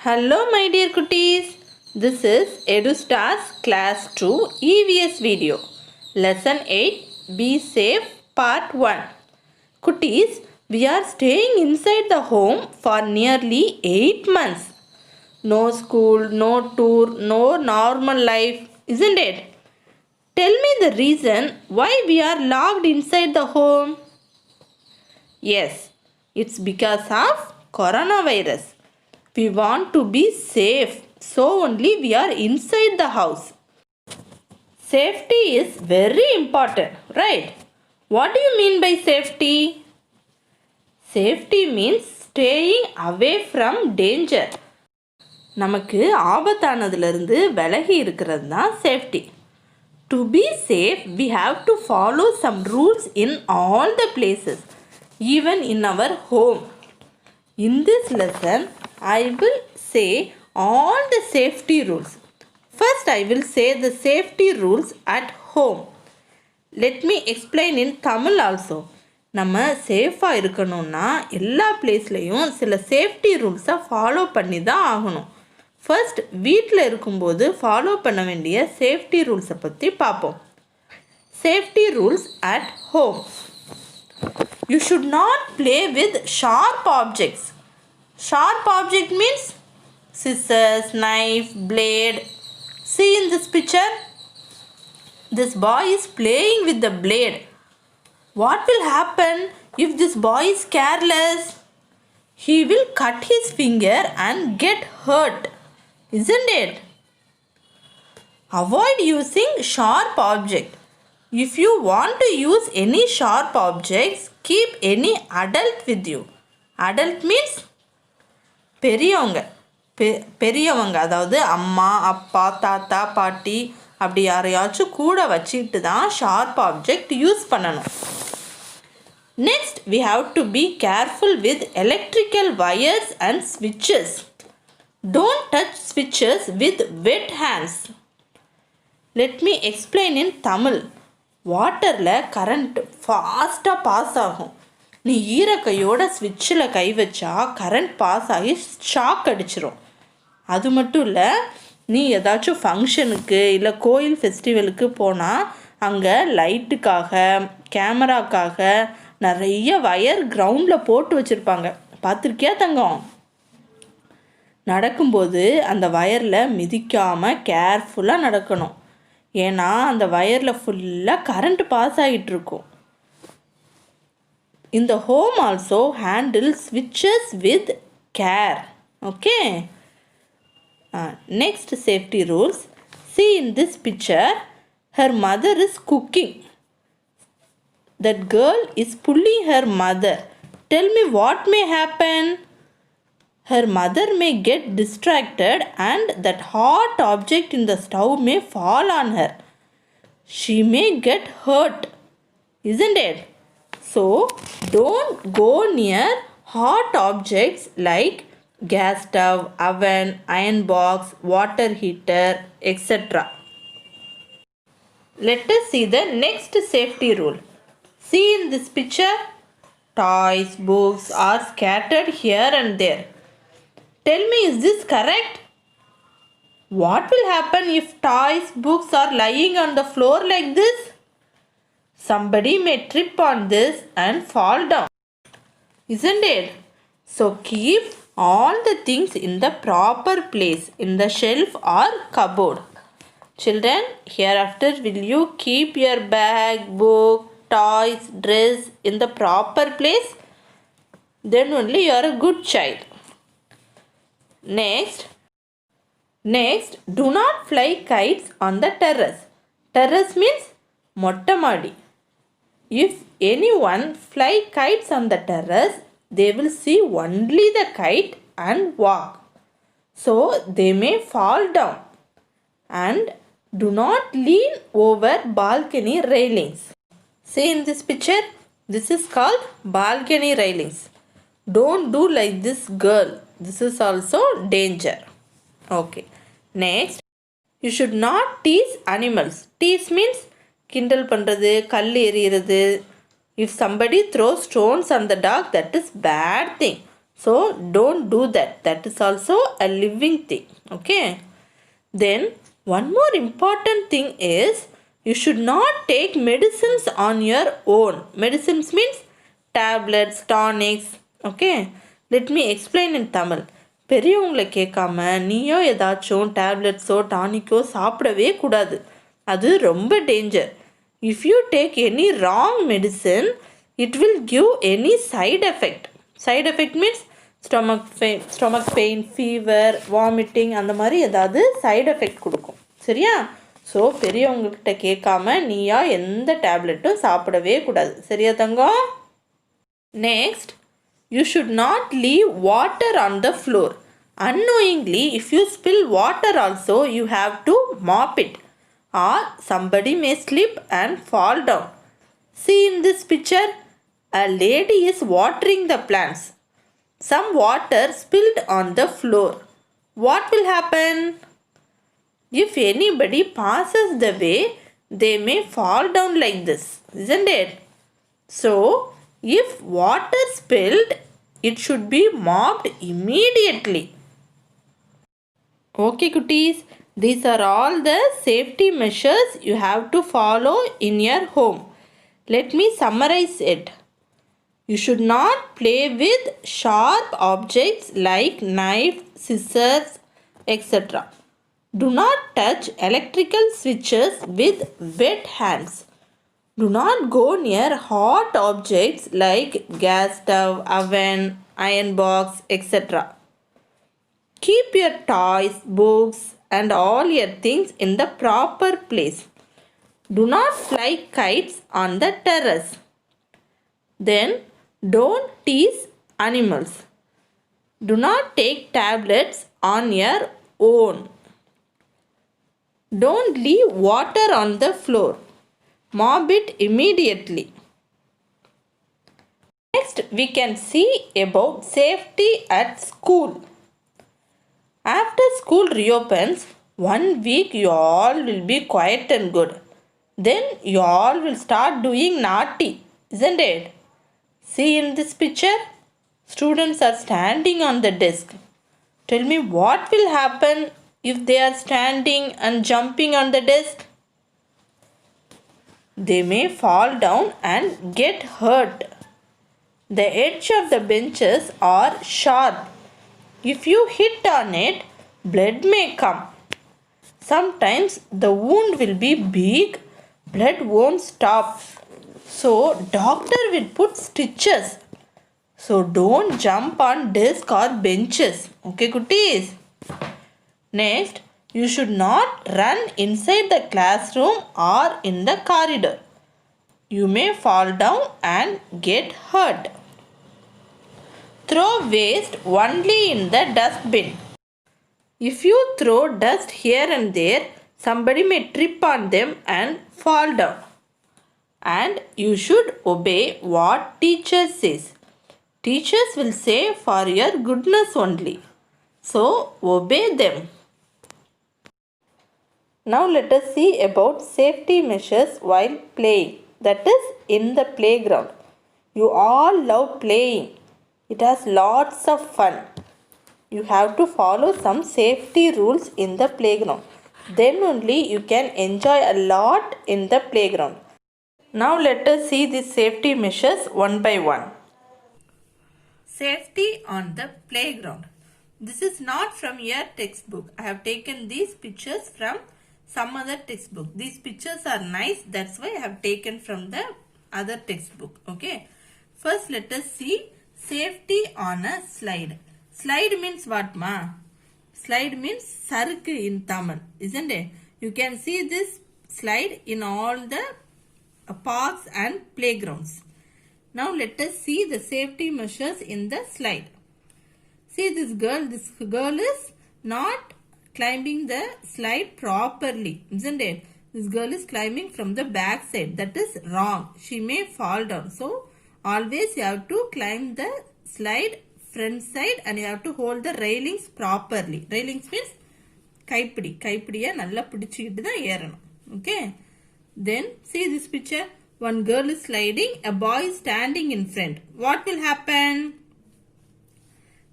Hello my dear cuties, this is EduStars Class 2 EVS video. Lesson 8 Be Safe Part 1. Cuties, we are staying inside the home for nearly 8 months. No school, no tour, no normal life, isn't it? Tell me the reason why we are locked inside the home. Yes, it's because of coronavirus. We want to be safe, so only we are inside the house. Safety is very important, right? What do you mean by safety? Safety means staying away from danger. நமக்கு ஆபத்தானதிலிருந்து விலகி இருக்கிறது தான் safety. To be safe, we have to follow some rules in all the places, even in our home. In this lesson, I will say all the safety rules. First, I will say the safety rules at home. Let me explain in Tamil also. நம்ம சேஃபாக இருக்கணும்னா எல்லா பிளேஸ்லையும் சில safety ரூல்ஸை follow பண்ணி தான் ஆகணும். First வீட்டில் இருக்கும்போது ஃபாலோ பண்ண வேண்டிய சேஃப்டி ரூல்ஸை பற்றி பார்ப்போம். Safety rules at home. You should not play with sharp objects. Sharp object means scissors, knife, blade. See in this picture? This boy is playing with the blade. What will happen if this boy is careless? He will cut his finger and get hurt, isn't it? Avoid using sharp object. If you want to use any sharp objects, keep any adult with you. Adult means பெரியவங்க அதாவது அம்மா அப்பா தாத்தா பாட்டி அப்படி யாரையாச்சும் கூட வச்சுட்டு தான் ஷார்ப் ஆப்ஜெக்ட் யூஸ் பண்ணணும். Next we have to be careful with electrical wires and switches. Don't touch switches with wet hands. Let me explain in Tamil. வாட்டரில் கரண்ட் ஃபாஸ்ட்டாக பாஸ் ஆகும். நீ ஈரக்கையோட ஸ்விட்சில் கை வச்சா கரண்ட் பாஸ் ஆகி ஷாக் அடிச்சிடும். அது மட்டும் இல்லை, நீ ஏதாச்சும் ஃபங்க்ஷனுக்கு இல்லை கோயில் ஃபெஸ்டிவலுக்கு போனால் அங்கே லைட்டுக்காக கேமராக்காக நிறைய வயர் கிரவுண்டில் போட்டு வச்சுருப்பாங்க. பார்த்துருக்கியா தங்கம்? நடக்கும்போது அந்த வயரில் மிதிக்காமல் கேர்ஃபுல்லாக நடக்கணும். ஏன்னா அந்த வயரில் ஃபுல்லாக கரண்ட் பாஸ் ஆகிட்டுருக்கும். In the home also handle switches with care. Okay. Next safety rules. See in this picture, her mother is cooking. That girl is pulling her mother. Tell me what may happen. Her mother may get distracted and that hot object in the stove may fall on her. She may get hurt, isn't it? So, don't go near hot objects like gas stove, oven, iron box, water heater, etc. Let us see the next safety rule. See in this picture, toys, books are scattered here and there. Tell me, is this correct? What will happen if toys, books are lying on the floor like this? Somebody may trip on this and fall down, isn't it? So keep all the things in the proper place in the shelf or cupboard. Children, hereafter will you keep your bag, book, toys, dress in the proper place? Then only you are a good child. Next, do not fly kites on the terrace. Terrace means motta madi. If anyone fly kites on the terrace, they will see only the kite and walk. So they may fall down. And do not lean over balcony railings. See in this picture, this is called balcony railings. Don't do like this girl. This is also danger. Okay. Next, you should not tease animals. Tease means கிண்டல் பண்ணுறது, கல் எறிகிறது. If somebody throws stones on the dog, that is bad thing. So don't do that. That is also a living thing. Okay. Then one more important thing is you should not take medicines on your own. Medicines means tablets, tonics. Okay. Let me explain in Tamil. பெரியவங்களை கேட்காம நீயோ ஏதாச்சும் டேப்லெட்ஸோ டானிக்கோ சாப்பிடவே கூடாது. அது ரொம்ப danger. If you take any wrong medicine it will give any side effect. Side effect means stomach pain, fever, vomiting, அந்த மாதிரி ஏதாவது சைடு எஃபெக்ட் கொடுக்கும். சரியா? ஸோ பெரியவங்கக்கிட்ட கேட்காம நீயா எந்த டேப்லெட்டும் சாப்பிடவே கூடாது. சரியா தங்கம்? Next, you should not leave water on the floor. Unknowingly, if you spill water also, you have to mop it, or somebody may slip and fall down. See in this picture, a lady is watering the plants. Some water spilled on the floor. What will happen? If anybody passes the way, they may fall down like this, isn't it? So, if water spilled, it should be mopped immediately. Okay, cuties, these are all the safety measures you have to follow in your home. Let me summarize it. You should not play with sharp objects like knife, scissors, etc. Do not touch electrical switches with wet hands. Do not go near hot objects like gas stove, oven, iron box, etc. Keep your toys, books, and all your things in the proper place. Do not fly kites on the terrace. Then, don't tease animals. Do not take tablets on your own. Don't leave water on the floor. Mop it immediately. Next, we can see about safety at school. After school reopens, 1 week you all will be quiet and good. Then you all will start doing naughty, isn't it? See in this picture, students are standing on the desk. Tell me what will happen if they are standing and jumping on the desk? They may fall down and get hurt. The edge of the benches are sharp. If you hit on it, blood may come. Sometimes the wound will be big, blood won't stop. So doctor will put stitches. So don't jump on desk or benches. Okay, cuties? Next, you should not run inside the classroom or in the corridor. You may fall down and get hurt. Throw waste only in the dustbin. If you throw dust here and there, somebody may trip on them and fall down. And you should obey what teacher says. Teachers will say for your goodness only. So obey them. Now let us see about safety measures while playing. That is in the playground. You all love playing. It has lots of fun. You have to follow some safety rules in the playground. Then only you can enjoy a lot in the playground. Now let us see the safety measures one by one. Safety on the playground. This is not from your textbook. I have taken these pictures from some other textbook. These pictures are nice. That's why I have taken from the other textbook. Okay. First let us see safety on a slide. Slide means what, ma? Slide means sarku in Tamil, isn't it? You can see this slide in all the parks and playgrounds. Now let us see the safety measures in the slide. See this girl is not climbing the slide properly, isn't it? This girl is climbing from the back side. That is wrong. She may fall down. So always you have to climb the slide front side and you have to hold the railings properly. Railings means கைப்பிடியா நல்லா பிடிச்சிக்கிட்டு தான் ஏறணும். Okay. Then see this picture. One girl is sliding, a boy is standing in front. What will happen?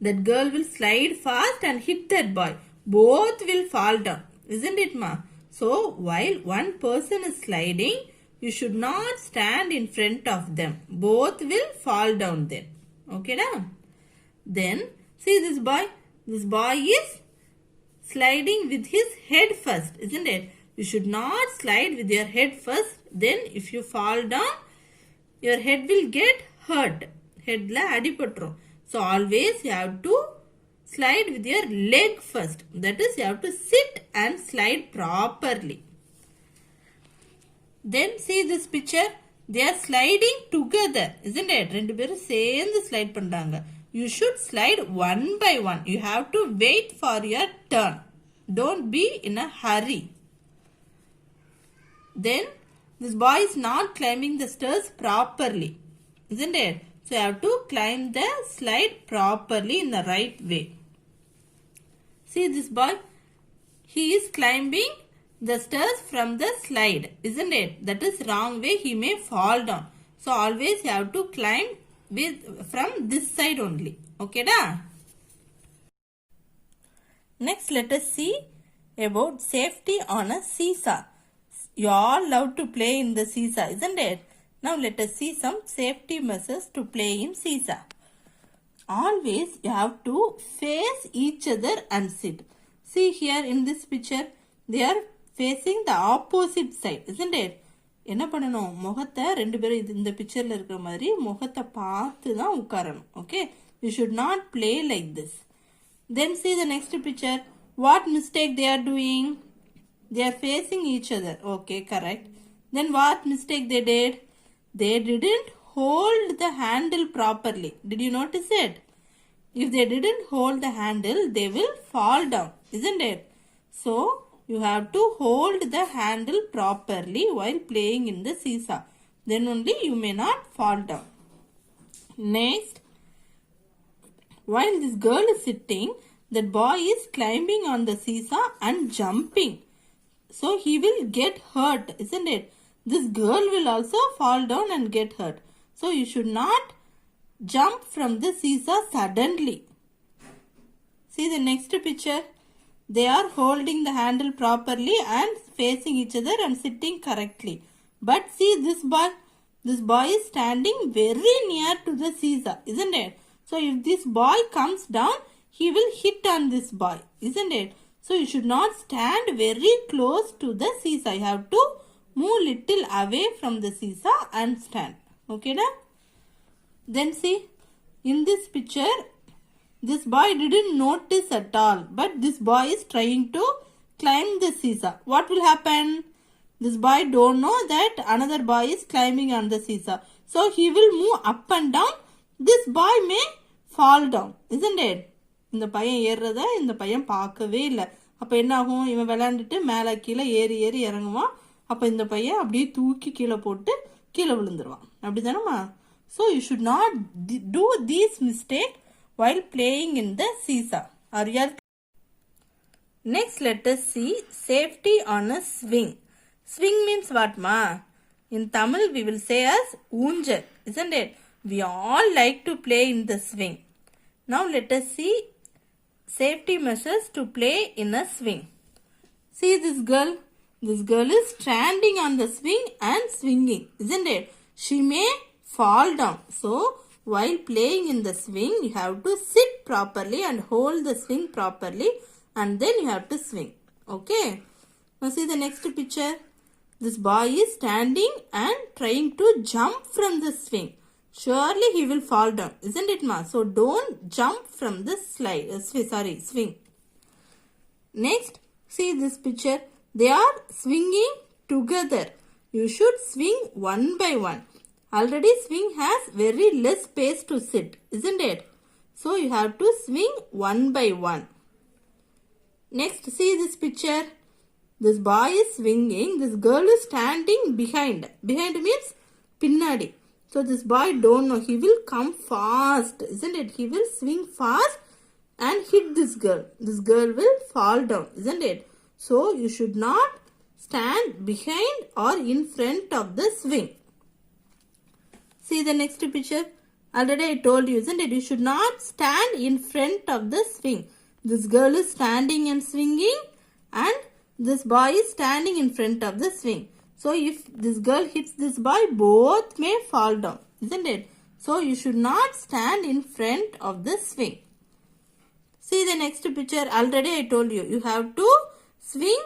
That girl will slide fast and hit that boy. Both will fall down. Isn't it, ma? So, while one person is sliding, you should not stand in front of them. Both will fall down then. Okay, da? Then, see this boy. This boy is sliding with his head first, isn't it? You should not slide with your head first. Then, if you fall down, your head will get hurt. Head la adipatrum. So, always you have to slide with your leg first. That is, you have to sit and slide properly. Then see this picture. They are sliding together, isn't it? ரெண்டு பேரும் சேர்ந்து slide பண்றாங்க. You should slide one by one. You have to wait for your turn. Don't be in a hurry. Then this boy is not climbing the stairs properly, isn't it? So you have to climb the slide properly in the right way. See this boy. He is climbing the stairs from the slide, isn't it? That is wrong way. He may fall down. So always you have to climb from this side only. Okay, da? Next, let us see about safety on a seesaw. You all love to play in the seesaw, isn't it? Now let us see some safety measures to play in seesaw. Always you have to face each other and sit. See here in this picture, they are facing the opposite side, isn't it? என்ன பண்ணணும், முகத்தை ரெண்டு பேரும் இந்த பிக்சர்ல இருக்கிற மாதிரி முகத்தை பார்த்து தான் உட்காரணும். Okay, you should not play like this. Then see the next picture. What mistake they are doing? They are facing each other. Okay, correct. Then what mistake they did? They didn't hold the handle properly. Did you notice it? If they didn't hold the handle, they will fall down, isn't it? So, you have to hold the handle properly while playing in the seesaw. Then only you may not fall down. Next, while this girl is sitting, that boy is climbing on the seesaw and jumping. So, he will get hurt, isn't it? This girl will also fall down and get hurt. So, you should not jump from the seesaw suddenly. See the next picture. They are holding the handle properly and facing each other and sitting correctly. But see this boy. This boy is standing very near to the seesaw, isn't it? So if this boy comes down, he will hit on this boy, isn't it? So you should not stand very close to the seesaw. You have to move little away from the seesaw and stand. Okay, na? Then see, in this picture, this boy didn't notice at all, but this boy is trying to climb the seesaw. What will happen? This boy don't know that another boy is climbing on the seesaw. So he will move up and down. This boy may fall down, isn't it? இந்த பையன் ஏறுறத இந்த பையன் பார்க்கவே இல்லை. அப்போ என்ன ஆகும், இவன் விளையாண்டுட்டு மேலே கீழே ஏறி ஏறி இறங்குவான். அப்போ இந்த பையன் அப்படியே தூக்கி கீழே போட்டு கீழே விழுந்துருவான். அப்படி தானேம்மா? So you should not do these mistakes while playing in the seesaw. Are you? Next, let us see safety on a swing. Swing means what, ma? In Tamil, we will say as unjal, isn't it? We all like to play in the swing. Now, let us see safety measures to play in a swing. See this girl. This girl is standing on the swing and swinging, isn't it? She may fall down. So, while playing in the swing, you have to sit properly and hold the swing properly, and then you have to swing. Okay. Now see the next picture. This boy is standing and trying to jump from the swing. Surely he will fall down, isn't it, ma? So don't jump from the swing. Next, see this picture. They are swinging together. You should swing one by one. Already swing has very less space to sit, isn't it? So you have to swing one by one. Next, see this picture. This boy is swinging. This girl is standing behind. Behind means pinnadi. So this boy don't know. He will come fast, isn't it? He will swing fast and hit this girl. This girl will fall down, isn't it? So you should not stand behind or in front of the swing. See the next picture. Already I told you, isn't it? You should not stand in front of the swing. This girl is standing and swinging, and this boy is standing in front of the swing. So if this girl hits this boy, both may fall down, isn't it? So you should not stand in front of the swing. See the next picture. Already I told you, you have to swing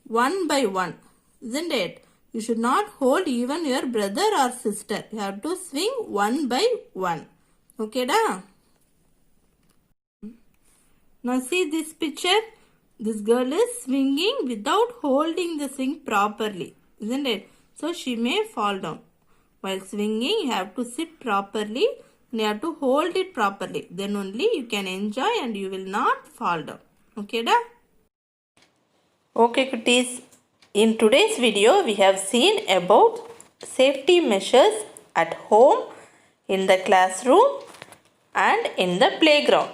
one by one, isn't it? You should not hold even your brother or sister. You have to swing one by one. Okay, da? Now see this picture. This girl is swinging without holding the swing properly, isn't it? So she may fall down. While swinging, you have to sit properly and you have to hold it properly. Then only you can enjoy and you will not fall down. Okay, da? Okay, cuties. In today's video, we have seen about safety measures at home, in the classroom and in the playground.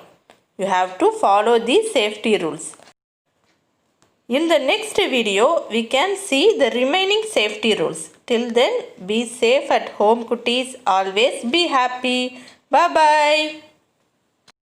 You have to follow these safety rules. In the next video, we can see the remaining safety rules. Till then, be safe at home, cuties. Always be happy. Bye-bye.